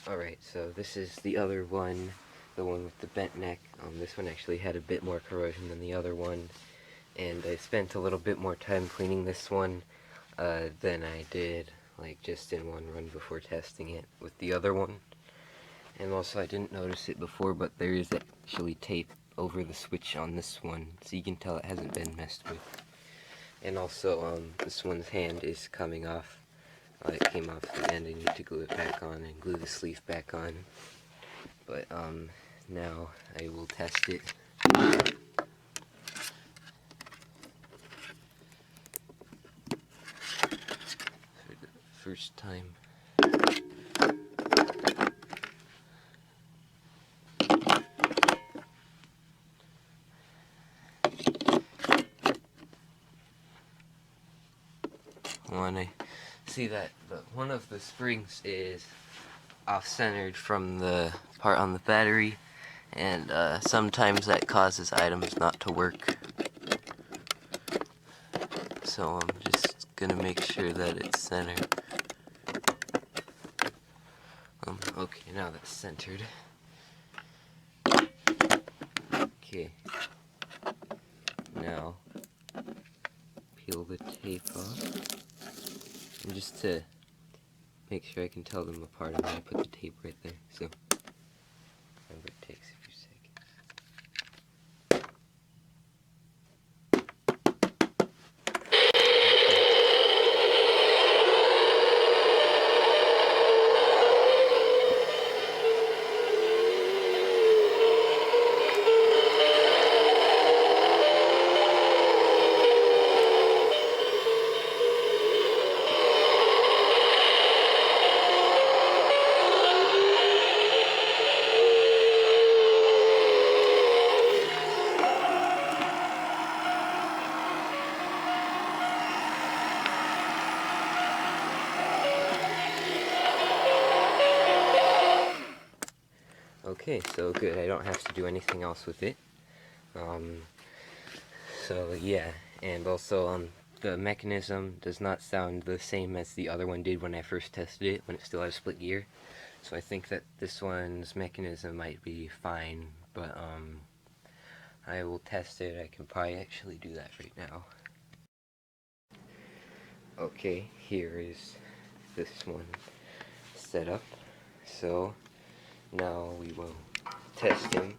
Alright, so this is the other one, the one with the bent neck. This one actually had a bit more corrosion than the other one, and I spent a little bit more time cleaning this one than I did like just in one run before testing it with the other one. And also I didn't notice it before, but there is actually tape over the switch on this one, so you can tell it hasn't been messed with. And also this one's hand is coming off. It came off the end. I need to glue it back on and glue the sleeve back on. But now I will test it. For the first time. When I see that one of the springs is off-centered from the part on the battery, and sometimes that causes items not to work. So I'm just gonna make sure that it's centered. Okay, now that's centered. Okay. Now peel the tape off. And just to make sure I can tell them apart, I'm gonna put the tape right there. So remember, it takes a few seconds. Okay, so good. I don't have to do anything else with it. So yeah, and also the mechanism does not sound the same as the other one did when I first tested it, when it still had a split gear. So I think that this one's mechanism might be fine, but I will test it. I can probably actually do that right now. Okay, here is this one set up. So now we will test him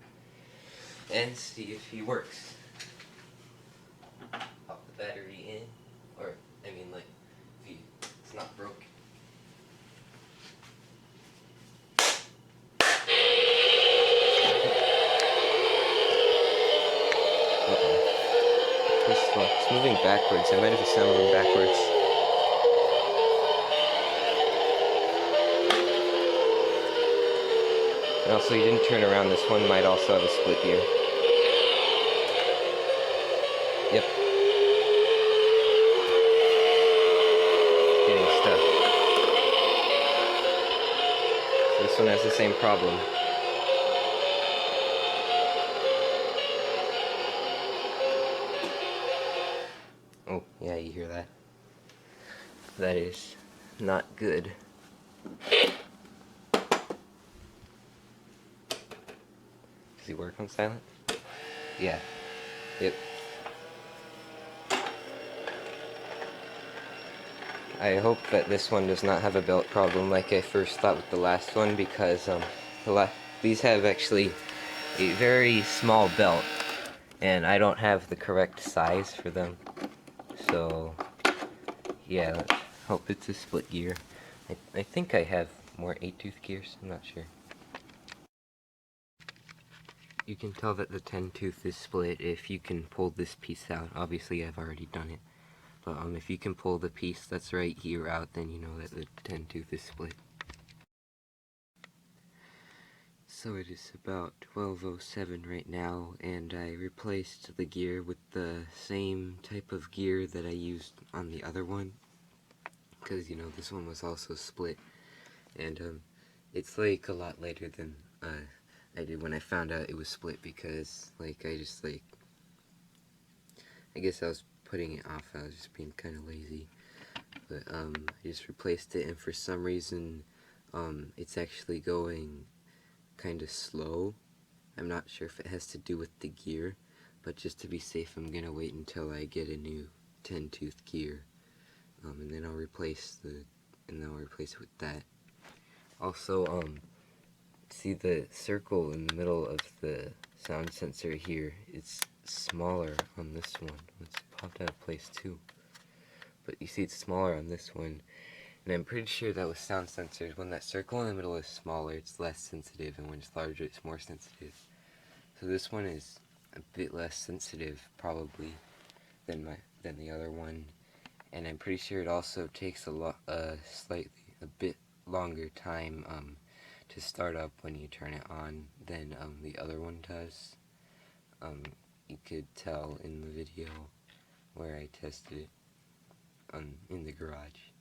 and see if he works. Pop the battery in, or I mean like, if it's not broken. It's moving backwards. I might have assembled backwards. And also, you didn't turn around. This one might also have a split gear. Yep. Getting stuck. So this one has the same problem. Oh, yeah, you hear that? That is not good. Does he work on silent? Yeah. Yep. I hope that this one does not have a belt problem like I first thought with the last one, because these have actually a very small belt, and I don't have the correct size for them. So yeah, let's hope it's a split gear. I think I have more 8-tooth gears, I'm not sure. You can tell that the 10-tooth is split if you can pull this piece out. Obviously I've already done it. But if you can pull the piece that's right here out, then you know that the 10-tooth is split. So it is about 12:07 right now, and I replaced the gear with the same type of gear that I used on the other one, because, you know, this one was also split, and it's like a lot later than I did when I found out it was split, because, like, I guess I was putting it off. I was just being kind of lazy, but I just replaced it, and for some reason it's actually going kind of slow. I'm not sure if it has to do with the gear, but just to be safe, I'm gonna wait until I get a new 10-tooth gear, and then I'll replace it with that. Also, see the circle in the middle of the sound sensor here? It's smaller on this one. It's popped out of place too. But you see it's smaller on this one, and I'm pretty sure that with sound sensors, when that circle in the middle is smaller, it's less sensitive, and when it's larger, it's more sensitive. So this one is a bit less sensitive, probably, than the other one, and I'm pretty sure it also takes a bit longer time to start up when you turn it on than the other one does. You could tell in the video where I tested it in the garage.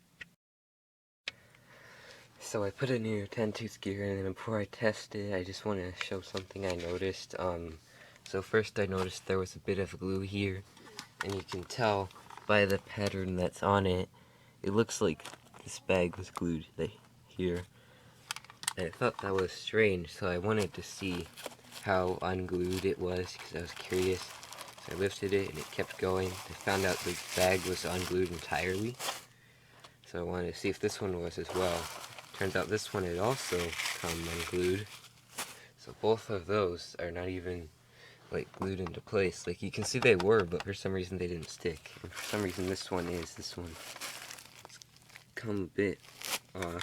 So I put a new 10-tooth gear in, and before I test it, I just want to show something I noticed. So first I noticed there was a bit of glue here, and you can tell by the pattern that's on it, it looks like this bag was glued here. And I thought that was strange, so I wanted to see how unglued it was, because I was curious. So I lifted it, and it kept going. I found out the bag was unglued entirely, so I wanted to see if this one was as well. Turns out this one had also come unglued. So both of those are not even like glued into place. Like you can see they were, but for some reason they didn't stick. And for some reason this one is. This one it's come a bit off.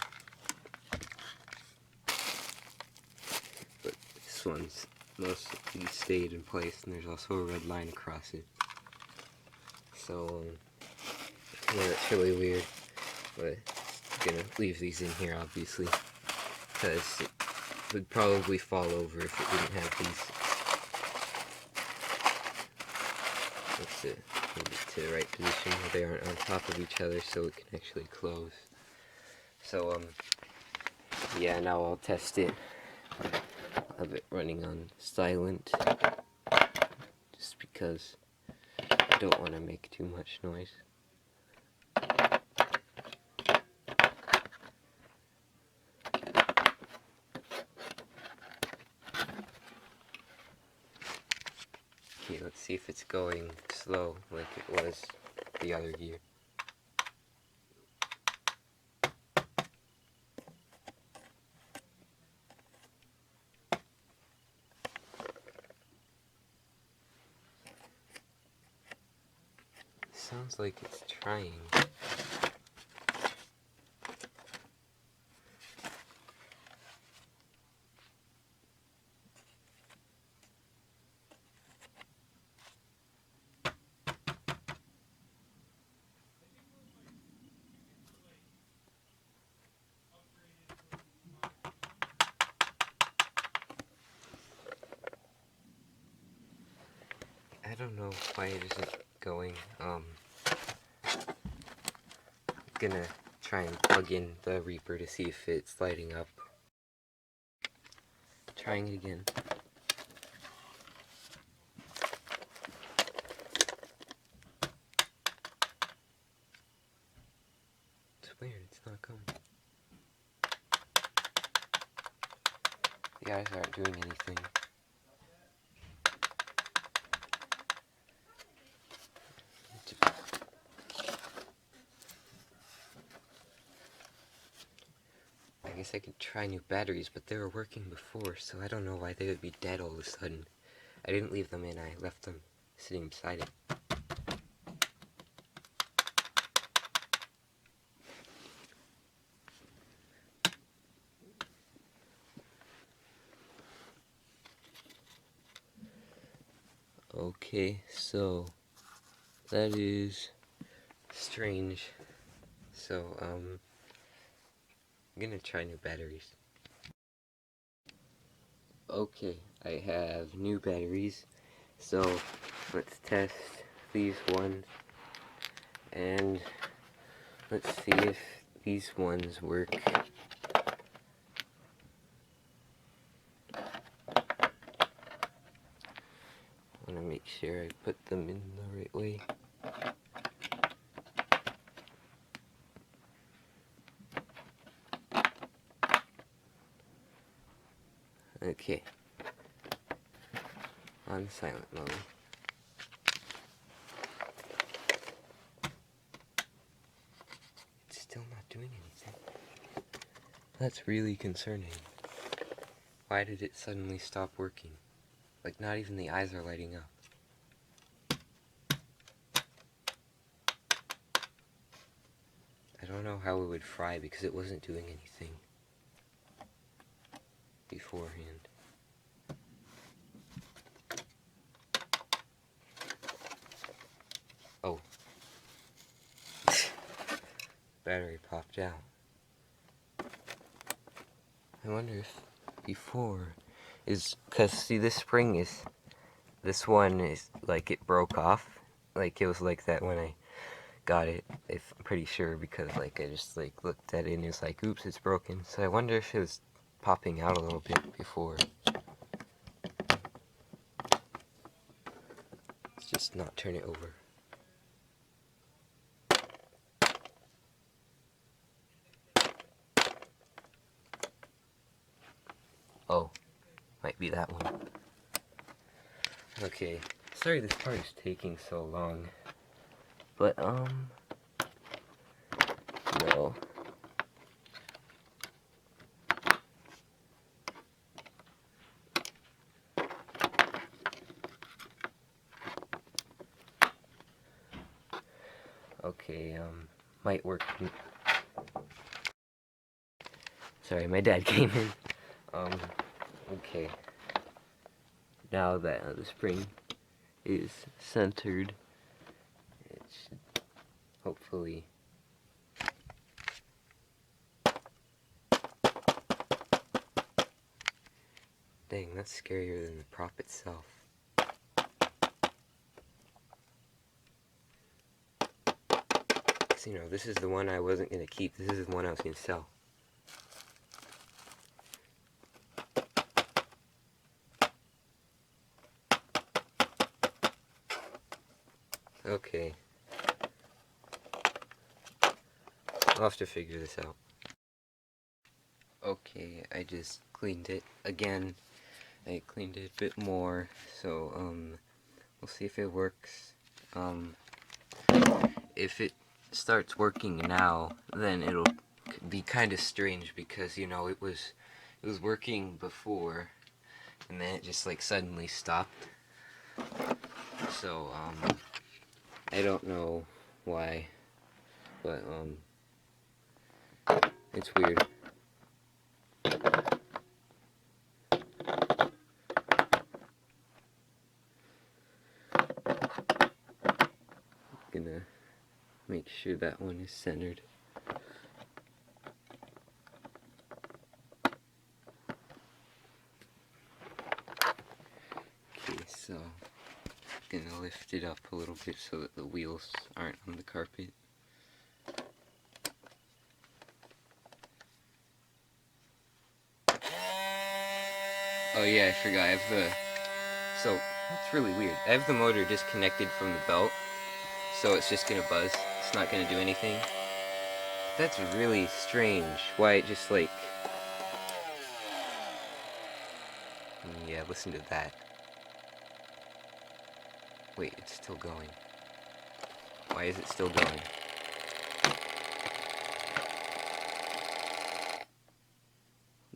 But this one's mostly stayed in place, and there's also a red line across it. So yeah, that's really weird. But I'm gonna leave these in here, obviously, because it would probably fall over if it didn't have these. Let's move it to the right position where they aren't on top of each other, so it can actually close. So yeah, now I'll test it. I'll have it running on silent, just because I don't want to make too much noise. Okay, let's see if it's going slow like it was the other gear. Sounds like it's trying. I don't know why it isn't going. I'm gonna try and plug in the Reaper to see if it's lighting up. Trying it again. It's weird, it's not going. The eyes aren't doing anything. I guess I could try new batteries, but they were working before, so I don't know why they would be dead all of a sudden. I didn't leave them in, I left them sitting beside it. Okay, so that is strange. So, I'm gonna try new batteries. Okay, I have new batteries. So, let's test these ones. And let's see if these ones work. I want to make sure I put them in the right way. Okay. On silent mode. It's still not doing anything. That's really concerning. Why did it suddenly stop working? Like, not even the eyes are lighting up. I don't know how it would fry because it wasn't doing anything beforehand. Oh. Battery popped out. I wonder if before is, cause see this spring is, this one is like it broke off, like it was like that when I got it. I'm pretty sure because like I just like looked at it and it was like, oops, it's broken. So I wonder if it was popping out a little bit before. Let's just not turn it over. Oh, might be that one. Okay, sorry this part is taking so long, but no. Okay, might work. Sorry, my dad came in. Okay. Now that the spring is centered, it should hopefully. Dang, that's scarier than the prop itself. You know, this is the one I wasn't going to keep. This is the one I was going to sell. Okay. I'll have to figure this out. Okay, I just cleaned it again. I cleaned it a bit more, so we'll see if it works. If it starts working now, then it'll be kind of strange because, you know, it was working before and then it just like suddenly stopped. So I don't know why, but it's weird. Gonna make sure that one is centered. Okay, so gonna lift it up a little bit so that the wheels aren't on the carpet. Oh yeah, I forgot. I have the... So, that's really weird. I have the motor disconnected from the belt, so it's just gonna buzz. It's not gonna do anything. That's really strange. Why it just like... Yeah, listen to that. Wait, it's still going. Why is it still going?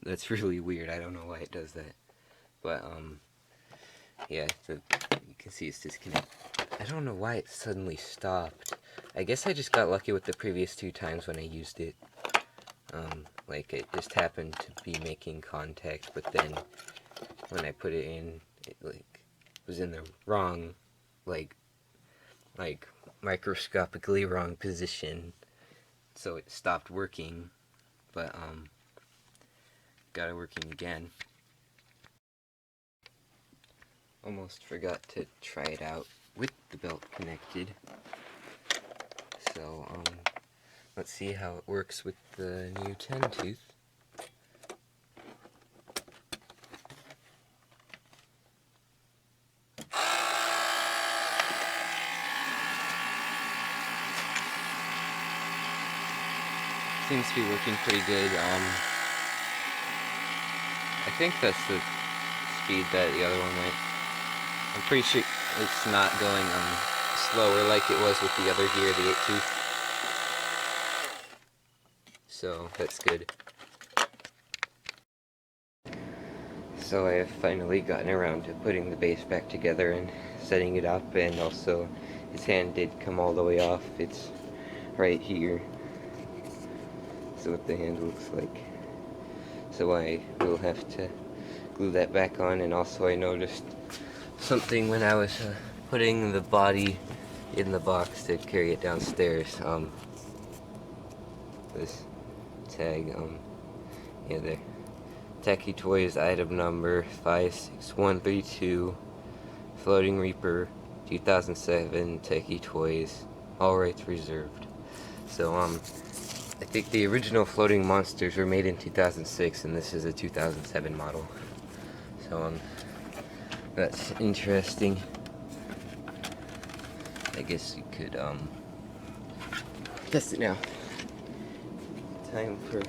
That's really weird. I don't know why it does that. But, yeah, you can see it's disconnected. I don't know why it suddenly stopped. I guess I just got lucky with the previous 2 times when I used it. Like, it just happened to be making contact, but then when I put it in, it, like, was in the wrong, like microscopically wrong position, so it stopped working, but, got it working again. Almost forgot to try it out with the belt connected. So, let's see how it works with the new 10-tooth. Seems to be working pretty good. I think that's the speed that the other one went. I'm pretty sure it's not going slower like it was with the other gear, the 8-tooth. So that's good. So I have finally gotten around to putting the base back together and setting it up, and also his hand did come all the way off. It's right here. So what the hand looks like. So I will have to glue that back on, and also I noticed something when I was putting the body in the box to carry it downstairs. This tag, yeah, there. Techie Toys item number 56132, Floating Reaper 2007, Techie Toys, all rights reserved. So, I think the original floating monsters were made in 2006, and this is a 2007 model. So, that's interesting. I guess you could, test it now. Time for...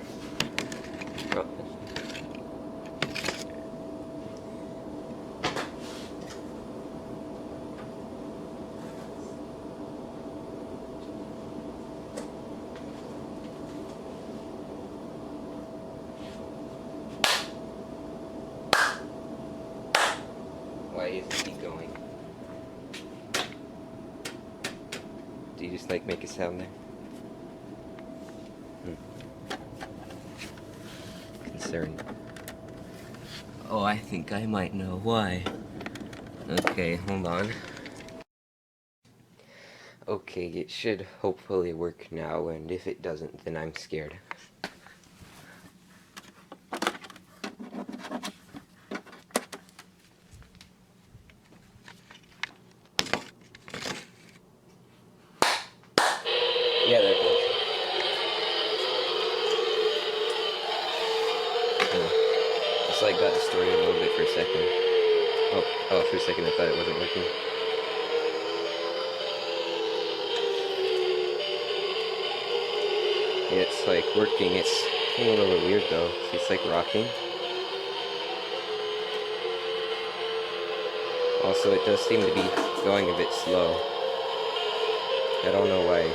Oh. Why isn't he going? Do you just like make a sound there? Concerned. Oh, I think I might know why. Okay, hold on. Okay, it should hopefully work now, and if it doesn't, then I'm scared. Yeah, that does. Just like got distorted a little bit for a second. Oh, for a second I thought it wasn't working. Yeah, it's like working. It's a little weird though. It's like rocking. Also, it does seem to be going a bit slow. I don't know why.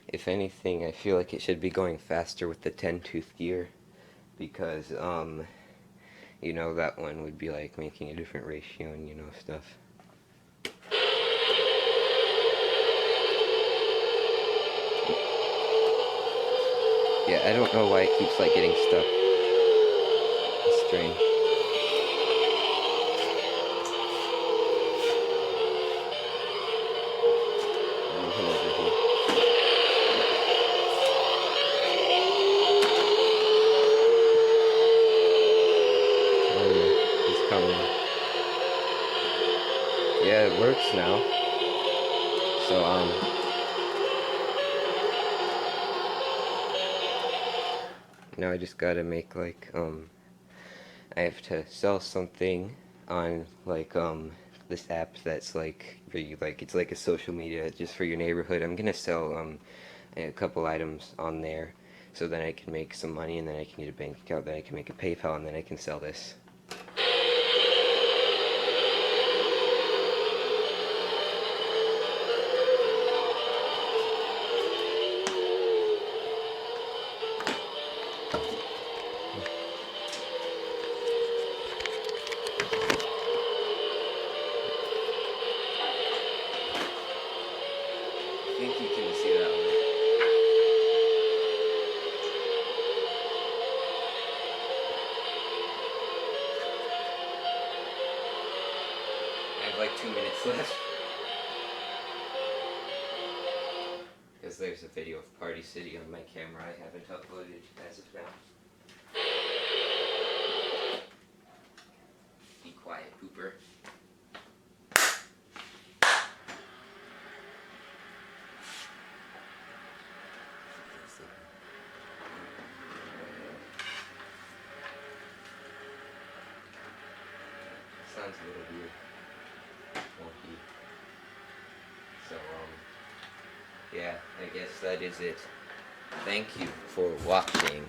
If anything, I feel like it should be going faster with the 10-tooth gear, because, you know, that one would be like making a different ratio and, you know, stuff. Yeah, I don't know why it keeps, like, getting stuck. It's strange. Yeah, it works now. So, now I just gotta make, like, I have to sell something on, like, this app that's, like, where you, like, it's like a social media just for your neighborhood. I'm gonna sell, a couple items on there, so then I can make some money, and then I can get a bank account, then I can make a PayPal, and then I can sell this. I think you can see that one. I have like 2 minutes left. Because there's a video of Party City on my camera I haven't uploaded as of now. Be quiet, pooper. Sounds a little weird. Wonky. So, yeah, I guess that is it. Thank you for watching.